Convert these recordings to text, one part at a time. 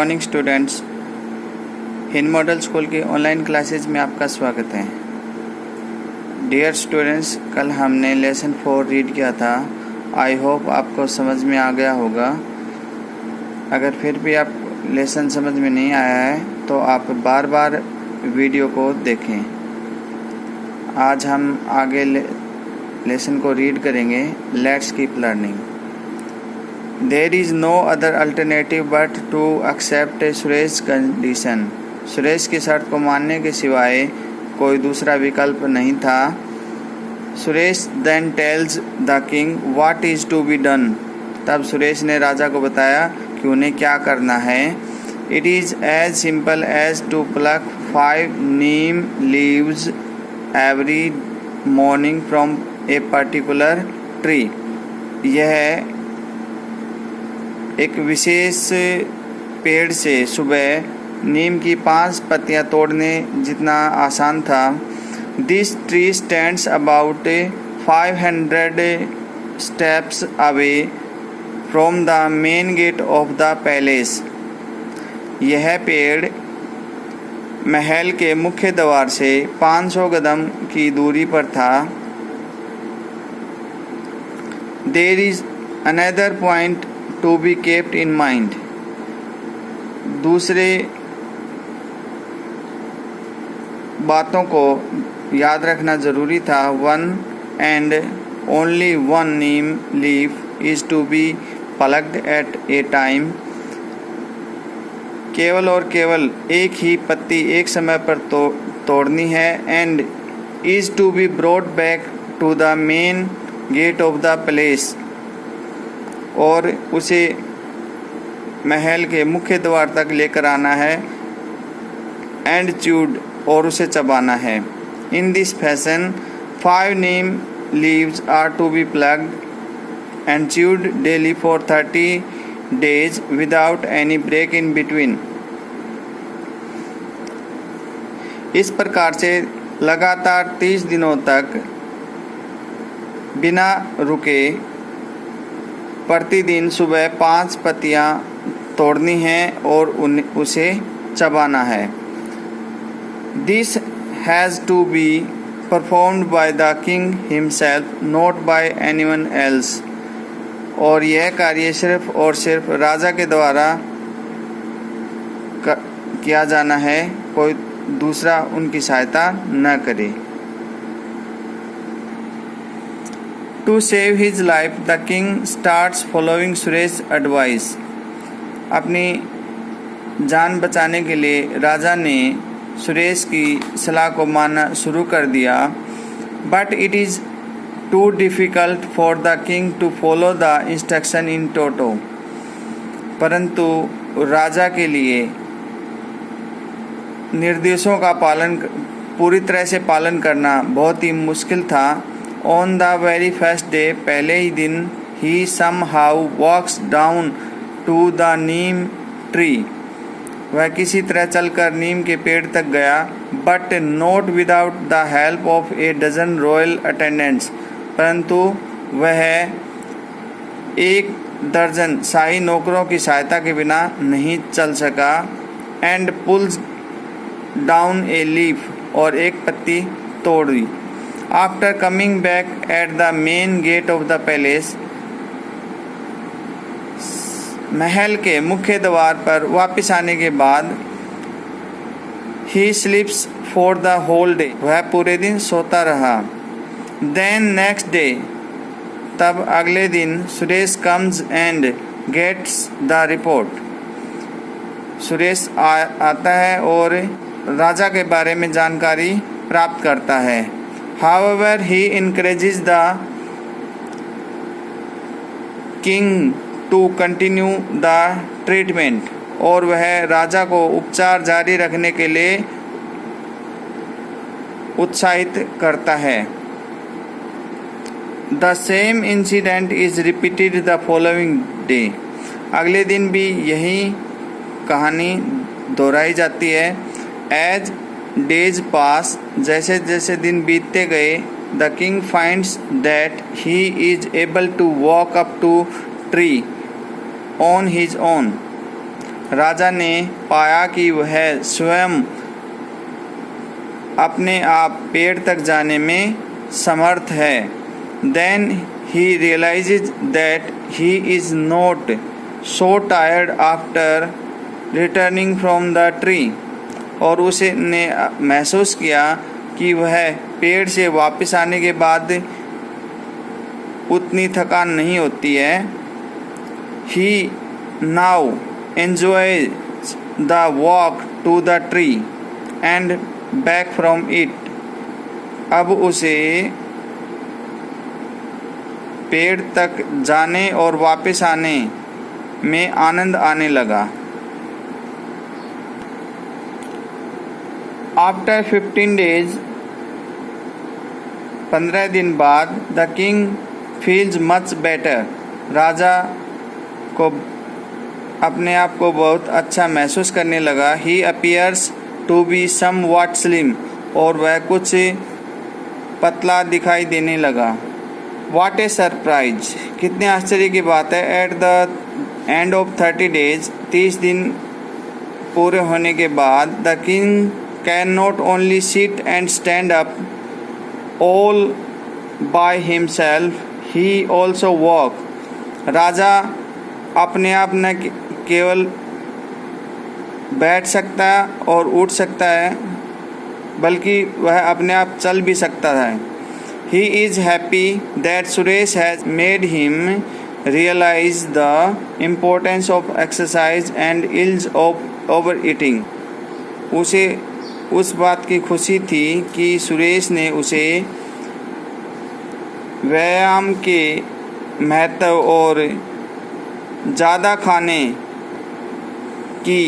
Morning students, Hind model school की online classes में आपका स्वागत है। डियर स्टूडेंट्स, कल हमने लेसन 4 रीड किया था। आई होप आपको समझ में आ गया होगा। अगर फिर भी आप लेसन समझ में नहीं आया है तो आप बार बार वीडियो को देखें। आज हम आगे लेसन को रीड करेंगे। Let's keep learning. There is no other alternative but to accept Suresh condition। Suresh की शर्त को मानने के सिवाय कोई दूसरा विकल्प नहीं था। Suresh then tells the king what is to be done। तब सुरेश ने राजा को बताया कि उन्हें क्या करना है। It is as simple as to pluck 5 neem leaves every morning from a particular tree। यह एक विशेष पेड़ से सुबह नीम की 5 पत्तियां तोड़ने जितना आसान था। This tree stands about 500 steps away from the main gate of the palace. यह पेड़ महल के मुख्य द्वार से 500 कदम की दूरी पर था। There is another point to be kept in mind. दूसरे बातों को याद रखना ज़रूरी था। 1 and only 1 neem leaf is to be plucked at a time। केवल और केवल एक ही पत्ती एक समय पर तोड़नी है। and is to be brought back to the main gate of the palace। और उसे महल के मुख्य द्वार तक लेकर आना है। एंड च्यूड, और उसे चबाना है। In this fashion 5 neem leaves are to be plucked and chewed daily for 30 days without any break in between। इस प्रकार से लगातार 30 दिनों तक बिना रुके प्रतिदिन सुबह 5 पत्तियां तोड़नी हैं और उसे चबाना है। This has to be performed by the king himself, not by anyone else. और यह कार्य सिर्फ और सिर्फ राजा के द्वारा किया जाना है, कोई दूसरा उनकी सहायता न करे। To save his life, the king starts following Suresh advice। अपनी जान बचाने के लिए राजा ने सुरेश की सलाह को मानना शुरू कर दिया। But it is too difficult for the king to follow the instruction in toto। परंतु राजा के लिए निर्देशों का पूरी तरह से पालन करना बहुत ही मुश्किल था। On the very first day, पहले ही दिन, he somehow walks down to the neem tree। वह किसी तरह चलकर नीम के पेड़ तक गया। But not without the help of a dozen royal attendants। परंतु वह 1 दर्जन शाही नौकरों की सहायता के बिना नहीं चल सका। And pulls down a leaf, और एक पत्ती तोड़ी। After coming back at the main gate of the palace, महल के मुख्य द्वार पर वापस आने के बाद he sleeps for the whole day। वह पूरे दिन सोता रहा। Then next day, तब अगले दिन Suresh comes and gets the report। Suresh आता है और राजा के बारे में जानकारी प्राप्त करता है। However, he encourages the king to continue the treatment। और वह राजा को उपचार जारी रखने के लिए उत्साहित करता है। The same incident is repeated the following day। अगले दिन भी यही कहानी दोहराई जाती है। As days pass, जैसे जैसे दिन बीतते गए, the king finds that he is able to walk up to tree on his own। राजा ने पाया कि वह स्वयं अपने आप पेड़ तक जाने में समर्थ है। Then he realizes that he is not so tired after returning from the tree। और उसने महसूस किया कि वह पेड़ से वापस आने के बाद उतनी थकान नहीं होती है। He now enjoys the walk to the tree and back from it। अब उसे पेड़ तक जाने और वापस आने में आनंद आने लगा। After 15 days, 15 दिन बाद, the king feels much better। राजा को अपने आप को बहुत अच्छा महसूस करने लगा। He appears to be somewhat slim। और वह कुछ पतला दिखाई देने लगा। What a surprise! कितने आश्चर्य की बात है। At the end of 30 days, 30 दिन पूरे होने के बाद, the king can not only sit and stand up all by himself, he also walk। राजा अपने आप न केवल बैठ सकता है और उठ सकता है, बल्कि वह अपने आप चल भी सकता है। He is happy that Suresh has made him realize the importance of exercise and ills of overeating। उसे उस बात की खुशी थी कि सुरेश ने उसे व्यायाम के महत्व और ज़्यादा खाने की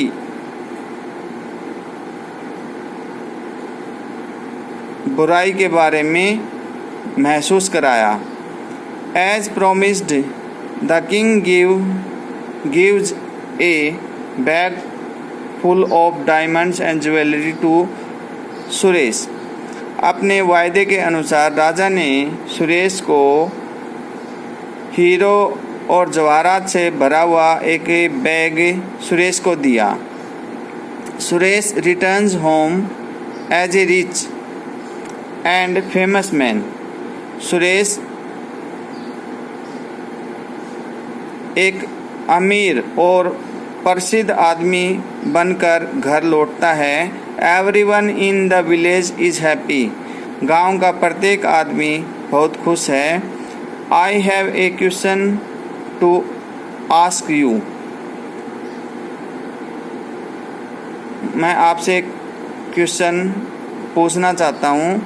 बुराई के बारे में महसूस कराया। As promised, the king gives a bag full of diamonds and jewelry to Suresh. अपने वायदे के अनुसार राजा ने सुरेश को हीरो और जवाहरात से भरा हुआ एक बैग सुरेश को दिया। Suresh returns home as a rich and famous man. Suresh एक अमीर और प्रसिद्ध आदमी बनकर घर लौटता है। Everyone in the village is happy. गांव का प्रत्येक आदमी बहुत खुश है। I have a question to ask you. मैं आपसे एक क्वेश्चन पूछना चाहता हूँ।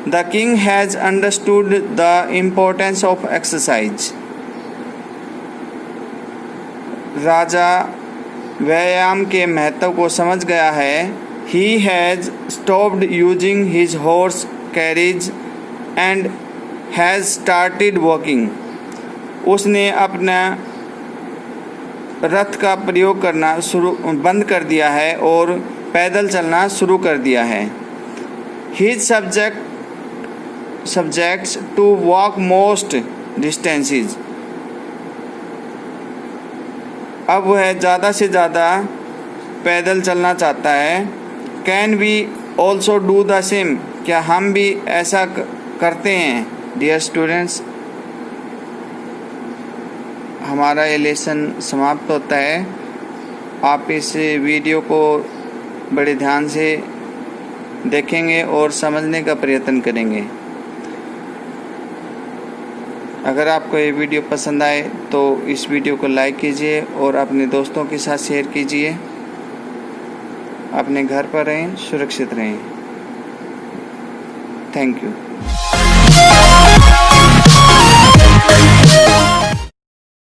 The king has understood the importance of exercise. राजा व्यायाम के महत्व को समझ गया है। He has stopped using his horse carriage and has started walking. उसने अपना रथ का प्रयोग करना बंद कर दिया है और पैदल चलना शुरू कर दिया है। His subjects to walk most distances. अब वह ज़्यादा से ज़्यादा पैदल चलना चाहता है। Can we also do the same. क्या हम भी ऐसा करते हैं? डियर स्टूडेंट्स, हमारा ये लेसन समाप्त होता है। आप इस वीडियो को बड़े ध्यान से देखेंगे और समझने का प्रयत्न करेंगे। अगर आपको ये वीडियो पसंद आए तो इस वीडियो को लाइक कीजिए और अपने दोस्तों के साथ शेयर कीजिए। अपने घर पर रहें, सुरक्षित रहें। Thank you.